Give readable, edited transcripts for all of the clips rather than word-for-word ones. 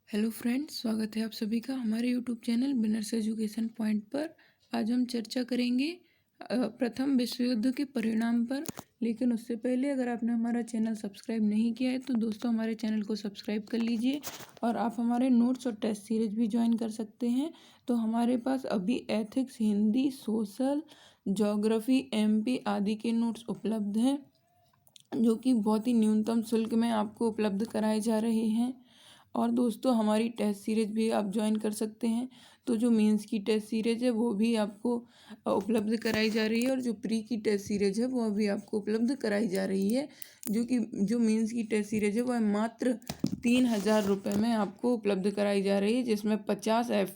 Hello friends, स्वागत है आप सभी का हमारे YouTube channel winners education point पर। आज हम चर्चा करेंगे प्रथम विश्व युद्ध के परिणाम पर। लेकिन उससे पहले अगर आपने हमारा चैनल सब्सक्राइब नहीं किया है तो दोस्तों हमारे चैनल को सब्सक्राइब कर लीजिए और आप हमारे नोट्स और टेस्ट सीरीज भी ज्वाइन कर सकते हैं। तो हमारे पास अभी ethics, Hindi, social, geography, MP आदि के नोट्स उपलब्ध हैं, जो कि बहुत ही न्यूनतम शुल्क में आपको उपलब्ध कराए जा रहे हैं। और दोस्तों हमारी टेस्ट सीरीज भी आप ज्वाइन कर सकते हैं। तो जो मेंस की टेस्ट सीरीज है वो भी आपको उपलब्ध कराई जा रही है और जो प्री की टेस्ट सीरीज है वो भी आपको उपलब्ध कराई जा रही है। जो मेंस की टेस्ट सीरीज है वह मात्र 3,000 रुपये में आपको उपलब्ध कराई जा रही है, जिसमें 50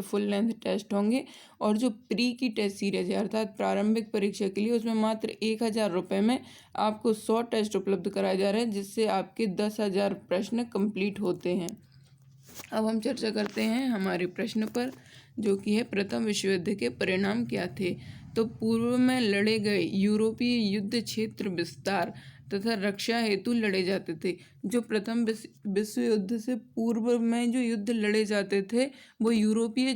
फुल लेंथ टेस्ट होंगे। और जो प्री की टेस्ट सीरीज है अर्थात प्रारंभिक परीक्षा के लिए, उसमें मात्र 1,000 रुपये में आपको 100 टेस्ट उपलब्ध कराए जा रहे हैं, जिससे आपके 10,000 प्रश्न कंप्लीट होते हैं। अब हम चर्चा करते हैं हमारे प्रश्न पर, जो कि है प्रथम विश्व युद्ध के परिणाम क्या थे। तो पूर्व में लड़े गए यूरोपीय युद्ध क्षेत्र विस्तार तथा रक्षा हेतु लड़े जाते थे। जो प्रथम विश्व युद्ध से पूर्व में जो युद्ध लड़े जाते थे वो यूरोपीय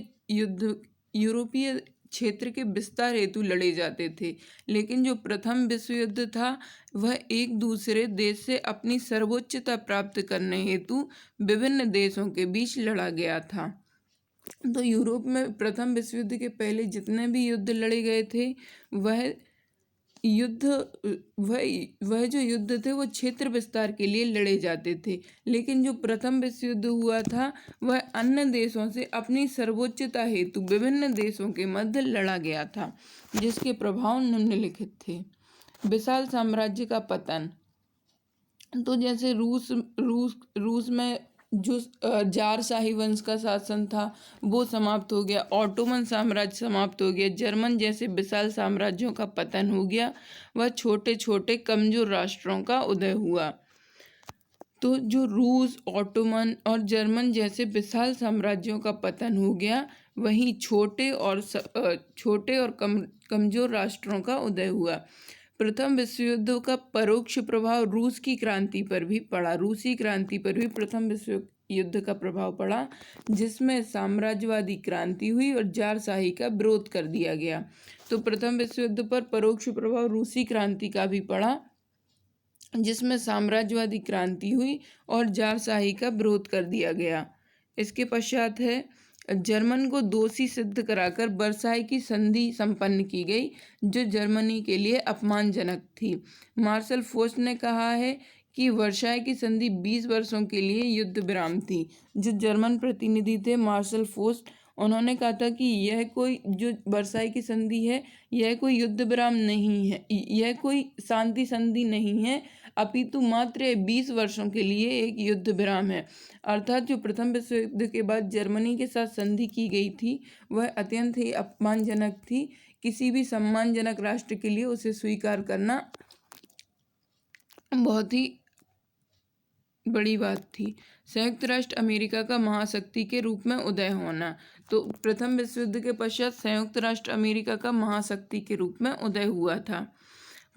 क्षेत्र के विस्तार हेतु लड़े जाते थे। लेकिन जो प्रथम विश्व युद्ध था वह एक दूसरे देश से अपनी सर्वोच्चता प्राप्त करने हेतु विभिन्न देशों के बीच लड़ा गया था। तो यूरोप में प्रथम विश्व युद्ध के पहले जितने भी युद्ध लड़े गए थे वह युद्ध वह जो युद्ध थे वो क्षेत्र विस्तार के लिए लड़े जाते थे। लेकिन जो प्रथम विश्व युद्ध हुआ था वह अन्य देशों से अपनी सर्वोच्चता हेतु विभिन्न देशों के मध्य लड़ा गया था, जिसके प्रभाव निम्नलिखित थे। विशाल साम्राज्य का पतन। तो जैसे रूस में जो जार शाही वंश का शासन था वो समाप्त हो गया, ऑटोमन साम्राज्य समाप्त हो गया, जर्मन जैसे विशाल साम्राज्यों का पतन हो गया, वह छोटे छोटे कमजोर राष्ट्रों का उदय हुआ। तो जो रूस, ऑटोमन और जर्मन जैसे विशाल साम्राज्यों का पतन हो गया, वहीं छोटे और कमजोर राष्ट्रों का उदय हुआ। प्रथम विश्व युद्ध का परोक्ष प्रभाव रूस की क्रांति पर भी पड़ा। रूसी क्रांति पर भी प्रथम विश्व युद्ध का प्रभाव पड़ा, जिसमें साम्राज्यवादी क्रांति हुई और जारशाही का विरोध कर दिया गया। तो प्रथम विश्व युद्ध पर परोक्ष प्रभाव रूसी क्रांति का भी पड़ा, जिसमें साम्राज्यवादी क्रांति हुई और जारशाही का विरोध कर दिया गया। इसके पश्चात है जर्मन को दोषी सिद्ध कराकर वर्साई की संधि संपन्न की गई, जो जर्मनी के लिए अपमानजनक थी। मार्शल फोर्स्ट ने कहा है कि वर्साई की संधि 20 वर्षों के लिए युद्ध विराम थी। जो जर्मन प्रतिनिधि थे मार्शल फोर्स्ट, उन्होंने कहा था कि यह कोई जो वर्साई की संधि है यह कोई युद्ध विराम नहीं है, यह कोई शांति संधि नहीं है, अपितु मात्र 20 वर्षों के लिए एक युद्ध विराम है। अर्थात जो प्रथम विश्व युद्ध के बाद जर्मनी के साथ संधि की गई थी वह अत्यंत ही अपमानजनक थी। किसी भी सम्मानजनक राष्ट्र के लिए उसे स्वीकार करना बहुत ही बड़ी बात थी। संयुक्त राष्ट्र अमेरिका का महाशक्ति के रूप में उदय होना। तो प्रथम विश्व युद्ध के पश्चात संयुक्त राष्ट्र अमेरिका का महाशक्ति के रूप में उदय हुआ था।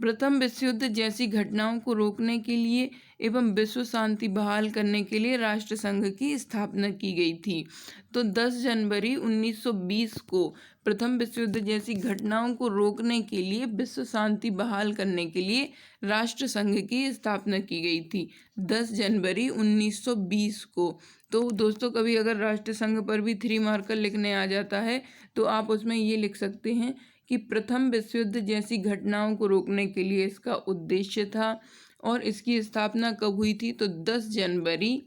प्रथम विश्व युद्ध जैसी घटनाओं को रोकने के लिए एवं विश्व शांति बहाल करने के लिए राष्ट्र संघ की स्थापना की गई थी। तो 10 जनवरी 1920 को प्रथम विश्व युद्ध जैसी घटनाओं को रोकने के लिए, विश्व शांति बहाल करने के लिए राष्ट्र संघ की स्थापना की गई थी 10 जनवरी 1920 को। तो दोस्तों कभी अगर राष्ट्र संघ पर भी 3 मार्कर लिखने आ जाता है तो आप उसमें ये लिख सकते हैं कि प्रथम विश्व युद्ध जैसी घटनाओं को रोकने के लिए इसका उद्देश्य था। और इसकी स्थापना कब हुई थी? तो 10 जनवरी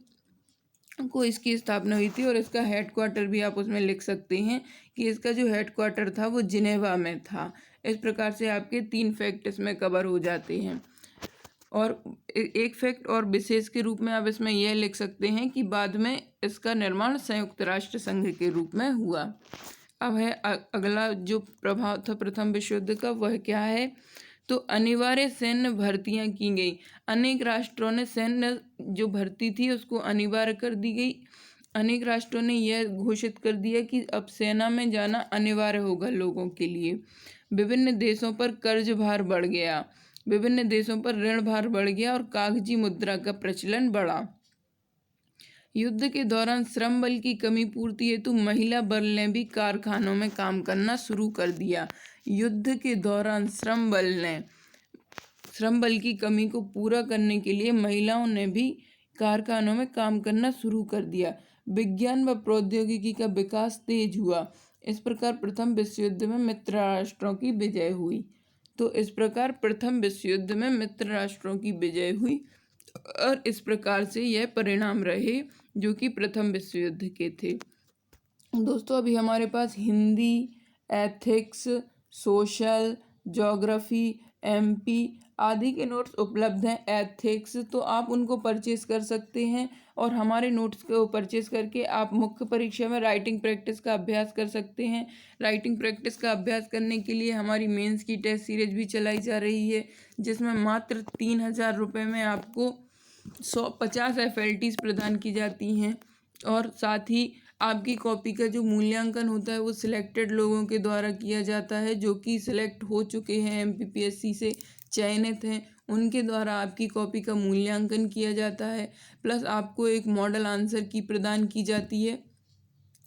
को इसकी स्थापना हुई थी। और इसका हेडक्वार्टर भी आप उसमें लिख सकते हैं कि इसका जो हेडक्वार्टर था वो जिनेवा में था। इस प्रकार से आपके 3 फैक्ट इसमें कवर हो जाते हैं। और एक फैक्ट और विशेष के रूप में आप इसमें यह लिख सकते हैं कि बाद में इसका निर्माण संयुक्त राष्ट्र संघ के रूप में हुआ। अब है अगला जो प्रभाव था प्रथम विश्व युद्ध का, वह क्या है? तो अनिवार्य सैन्य भर्तियां की गई। अनेक राष्ट्रों ने सैन्य जो भर्ती थी उसको अनिवार्य कर दी गई। अनेक राष्ट्रों ने यह घोषित कर दिया कि अब सेना में जाना अनिवार्य होगा लोगों के लिए। विभिन्न देशों पर कर्ज भार बढ़ गया, विभिन्न देशों पर ऋण भार बढ़ गया और कागजी मुद्रा का प्रचलन बढ़ा। युद्ध के दौरान श्रम बल की कमी पूर्ति हेतु महिला बल ने भी कारखानों में काम करना शुरू कर दिया। युद्ध के दौरान श्रम बल की कमी को पूरा करने के लिए महिलाओं ने भी कारखानों में काम करना शुरू कर दिया। विज्ञान व प्रौद्योगिकी का विकास तेज हुआ। इस प्रकार प्रथम विश्व युद्ध में मित्र राष्ट्रों की विजय हुई। और इस प्रकार से यह परिणाम रहे जो कि प्रथम विश्व युद्ध के थे। दोस्तों, अभी हमारे पास Hindi, ethics, social, geography, MP आदि के नोट्स उपलब्ध हैं। एथिक्स तो आप उनको परचेस कर सकते हैं और हमारे नोट्स को परचेस करके आप मुख्य परीक्षा में राइटिंग प्रैक्टिस का अभ्यास कर सकते हैं। राइटिंग प्रैक्टिस का अभ्यास करने के लिए हमारी मेंस की टेस्ट सीरीज भी चलाई जा रही है, जिसमें मात्र 3,000 रुपये में आपको 150 FLTs प्रदान की जाती हैं। और साथ ही आपकी कॉपी का जो मूल्यांकन होता है वो सिलेक्टेड लोगों के द्वारा किया जाता है, जो कि सिलेक्ट हो चुके हैं, MPPSC से चयनित हैं, उनके द्वारा आपकी कॉपी का मूल्यांकन किया जाता है। प्लस आपको एक मॉडल आंसर की प्रदान की जाती है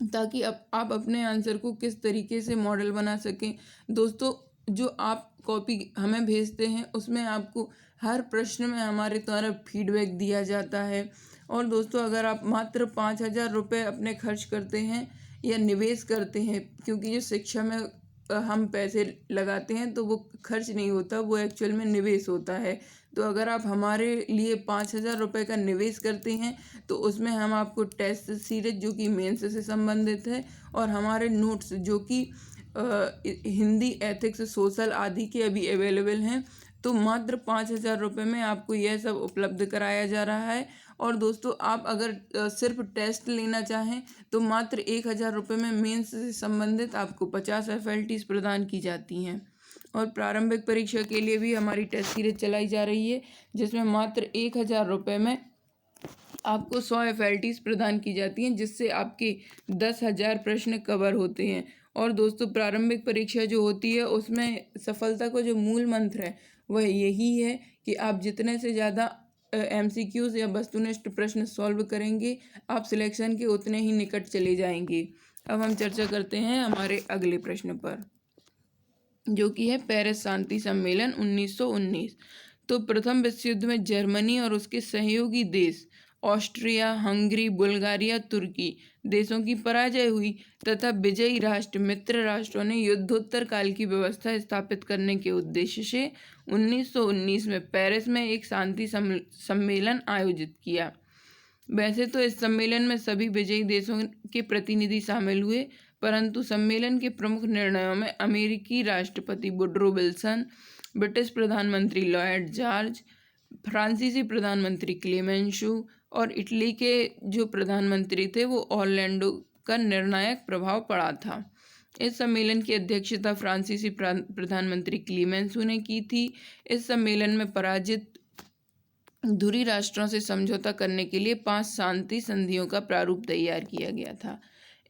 ताकि आप अपने आंसर को किस तरीके से मॉडल बना सकें। दोस्तों, जो आप कॉपी हमें भेजते हैं उसमें आपको हर प्रश्न में हमारे द्वारा फीडबैक दिया जाता है। और दोस्तों, अगर आप मात्र 5,000 रुपये अपने खर्च करते हैं या निवेश करते हैं, क्योंकि जो शिक्षा में हम पैसे लगाते हैं तो वो खर्च नहीं होता, वो एक्चुअल में निवेश होता है। तो अगर आप हमारे लिए 5,000 रुपये का निवेश करते हैं तो उसमें हम आपको टेस्ट सीरीज जो कि मेंस से संबंधित है और हमारे नोट्स जो कि हिंदी, एथिक्स, सोशल आदि के अभी अवेलेबल हैं, तो मात्र 5,000 रुपये में आपको यह सब उपलब्ध कराया जा रहा है। और दोस्तों, आप अगर सिर्फ टेस्ट लेना चाहें तो मात्र 1,000 रुपये में मेंस से संबंधित आपको 50 FLTs प्रदान की जाती हैं। और प्रारंभिक परीक्षा के लिए भी हमारी टेस्ट सीरीज चलाई जा रही है, जिसमें मात्र 1,000 रुपये में आपको 100 FLTs प्रदान की जाती हैं, जिससे आपके 10,000 प्रश्न कवर होते हैं। और दोस्तों, प्रारंभिक परीक्षा जो होती है उसमें सफलता का जो मूल मंत्र है वह यही है कि आप जितने से ज़्यादा MCQs या वस्तुनिष्ठ प्रश्न सॉल्व करेंगे, आप सिलेक्शन के उतने ही निकट चले जाएंगे। अब हम चर्चा करते हैं हमारे अगले प्रश्न पर, जो कि है पेरिस शांति सम्मेलन 1919। तो प्रथम विश्व युद्ध में जर्मनी और उसके सहयोगी देश ऑस्ट्रिया, हंगरी, बुल्गारिया, तुर्की देशों की पराजय हुई तथा विजयी राष्ट्र मित्र राष्ट्रों ने युद्धोत्तर काल की व्यवस्था स्थापित करने के उद्देश्य से 1919 में पेरिस में एक शांति सम्मेलन आयोजित किया। वैसे तो इस सम्मेलन में सभी विजयी देशों के प्रतिनिधि शामिल हुए, परंतु सम्मेलन के प्रमुख निर्णयों में अमेरिकी राष्ट्रपति वुडरो विल्सन, ब्रिटिश प्रधानमंत्री लॉयड जॉर्ज, फ्रांसीसी प्रधानमंत्री क्लेमेंशु और इटली के जो प्रधानमंत्री थे वो ऑरलैंडो का निर्णायक प्रभाव पड़ा था। इस सम्मेलन की अध्यक्षता फ्रांसीसी प्रधानमंत्री क्लेमेंशु ने की थी। इस सम्मेलन में पराजित धुरी राष्ट्रों से समझौता करने के लिए 5 शांति संधियों का प्रारूप तैयार किया गया था।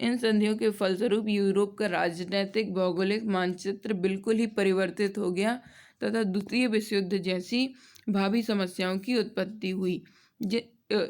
इन संधियों के फलस्वरूप यूरोप का राजनीतिक भौगोलिक मानचित्र बिल्कुल ही परिवर्तित हो गया तथा द्वितीय विश्व युद्ध जैसी भावी समस्याओं की उत्पत्ति हुई।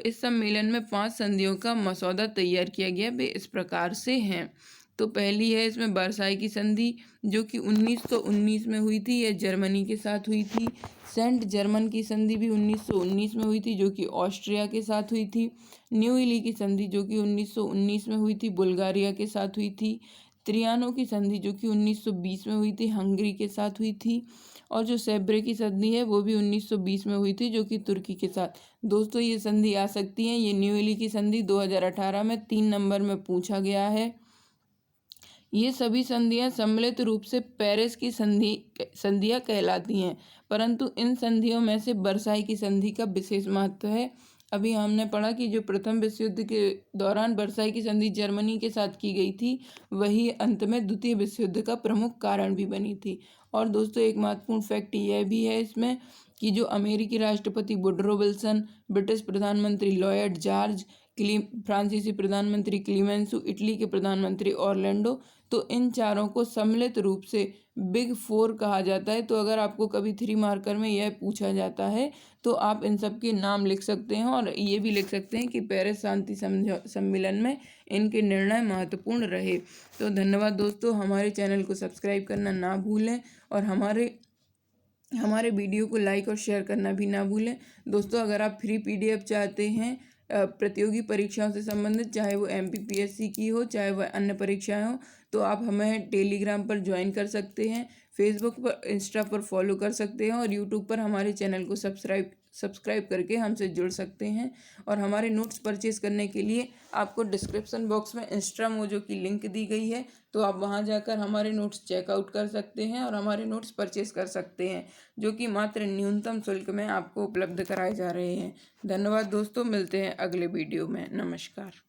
इस सम्मेलन में 5 संधियों का मसौदा तैयार किया गया। वे इस प्रकार से हैं। तो पहली है इसमें वर्साई की संधि, जो कि 1919 में हुई थी, यह जर्मनी के साथ हुई थी। सेंट जर्मन की संधि भी 1919 में हुई थी, जो कि ऑस्ट्रिया के साथ हुई थी। न्यू इली की संधि जो कि 1919 में हुई थी, बुल्गारिया के साथ हुई थी। त्रियानो की संधि जो कि 1920 में हुई थी, हंगरी के साथ हुई थी। और जो सेब्रे की संधि है वो भी 1920 में हुई थी, जो कि तुर्की के साथ। दोस्तों, ये संधि आ सकती हैं। ये न्यू इली की संधि 2018 में 3 नंबर में पूछा गया है। ये सभी संधियां सम्मिलित रूप से पेरिस की संधियां कहलाती हैं, परंतु इन संधियों में से वर्साई की संधि का विशेष महत्व है। अभी हमने पढ़ा कि जो प्रथम विश्व युद्ध के दौरान वर्साई की संधि जर्मनी के साथ की गई थी, वही अंत में द्वितीय विश्व युद्ध का प्रमुख कारण भी बनी थी। और दोस्तों, एक महत्वपूर्ण फैक्ट यह भी है इसमें कि जो अमेरिकी राष्ट्रपति वुडरो विल्सन, ब्रिटिश प्रधानमंत्री लॉयड जॉर्ज, फ्रांसीसी प्रधानमंत्री क्लीमेंसु, इटली के प्रधानमंत्री ऑरलैंडो तो इन चारों को सम्मिलित रूप से बिग फोर कहा जाता है। तो अगर आपको कभी 3 मार्कर में यह पूछा जाता है तो आप इन सब के नाम लिख सकते हैं और ये भी लिख सकते हैं कि पेरिस शांति सम्मेलन में इनके निर्णय महत्वपूर्ण रहे। तो धन्यवाद दोस्तों, हमारे चैनल को सब्सक्राइब करना ना भूलें और हमारे वीडियो को लाइक और शेयर करना भी ना भूलें। दोस्तों, अगर आप फ्री PDF चाहते हैं प्रतियोगी परीक्षाओं से संबंधित, चाहे वो MPPSC की हो चाहे वह अन्य परीक्षाएं हो, तो आप हमें टेलीग्राम पर ज्वाइन कर सकते हैं, फेसबुक पर इंस्टा पर फॉलो कर सकते हैं और यूट्यूब पर हमारे चैनल को सब्सक्राइब करके हमसे जुड़ सकते हैं। और हमारे नोट्स परचेज़ करने के लिए आपको डिस्क्रिप्शन बॉक्स में इंस्टा मोजो की लिंक दी गई है, तो आप वहां जाकर हमारे नोट्स चेकआउट कर सकते हैं और हमारे नोट्स परचेज़ कर सकते हैं, जो कि मात्र न्यूनतम शुल्क में आपको उपलब्ध कराए जा रहे हैं। धन्यवाद दोस्तों, मिलते हैं अगले वीडियो में। नमस्कार।